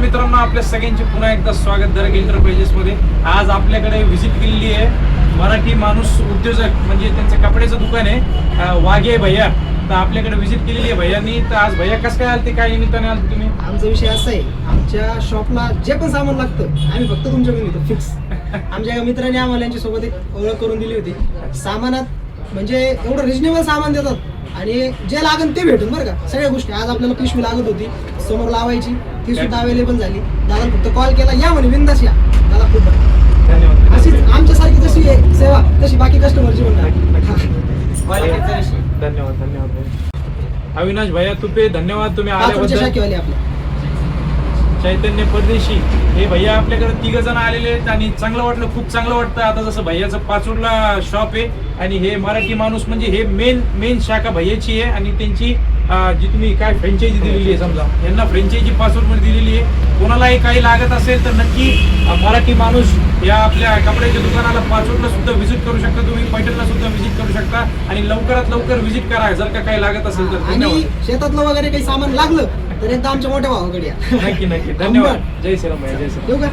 मित्रांनो, आपल्या सगळ्यांचे पुन्हा एकदा स्वागत दरग एंटरप्राइजेस मध्ये. आज आपल्याकडे व्हिजिट केलेली आहे मराठी माणूस उद्योजक, म्हणजे त्यांचं कपड्याचं दुकान आहे वाघे भैया. तर आपल्याकडे व्हिजिट केलेली आहे भैयांनी. तर आज भैया कसं काय आलते, काय निमित्ताने आलते तुम्ही? आमचा विषय असा आहे, आमच्या शॉपला जे पण सामान लागतं आम्ही फक्त तुमच्याकडून येतो फिक्स. आमच्या एका मित्राने आम्हाला यांच्यासोबत एक ओळख करून दिली होती. सामानात म्हणजे एवढं रिजनेबल सामान देतात आणि जे लागेल ते भेटून बरं का. सगळ्या गोष्टी आज आपल्याला पिशवी लागत होती समोर लावायची, ती सुद्धा अवेलेबल झाली. दादा फक्त कॉल केला, या म्हणे बिंदास या. दादा खूप धन्यवाद. अशीच आमच्यासारखी जशी आहे सेवा तशी बाकी कस्टमरची म्हणतात. धन्यवाद धन्यवाद अविनाश भैया तुपे, धन्यवाद तुम्ही तुमच्या आल्याबद्दल. शाखेवाली आपल्या चैतन्य परदेशी हे भैया आपल्याकडे 3 जण आलेले आहेत आणि चांगलं वाटलं, खूप चांगलं वाटतं. आता जसं भैयाचं पाचूरला शॉप आहे आणि हे मराठी माणूस म्हणजे हे मेन शाखा भैयाची आहे आणि त्यांची जी तुम्ही काय फ्रँचायझी दिलेली आहे, समजा यांना फ्रँचायझी पाचूरमध्ये दिलेली आहे. कोणालाही काही लागत असेल तर नक्की मराठी माणूस या आपल्या कपड्याच्या दुकानाला पाचूरला सुद्धा व्हिजिट करू शकता तुम्ही, पैठणला सुद्धा व्हिजिट करू शकता आणि लवकरात लवकर व्हिजिट करा जर का काही लागत असेल तर. आणि शेतातलं वगैरे काही सामान लागलं तर एकदा आमच्या मोठ्या भावाकडे या. नक्की नक्की. धन्यवाद. जय श्रीराम भैया, जय श्रीराम. येऊ का?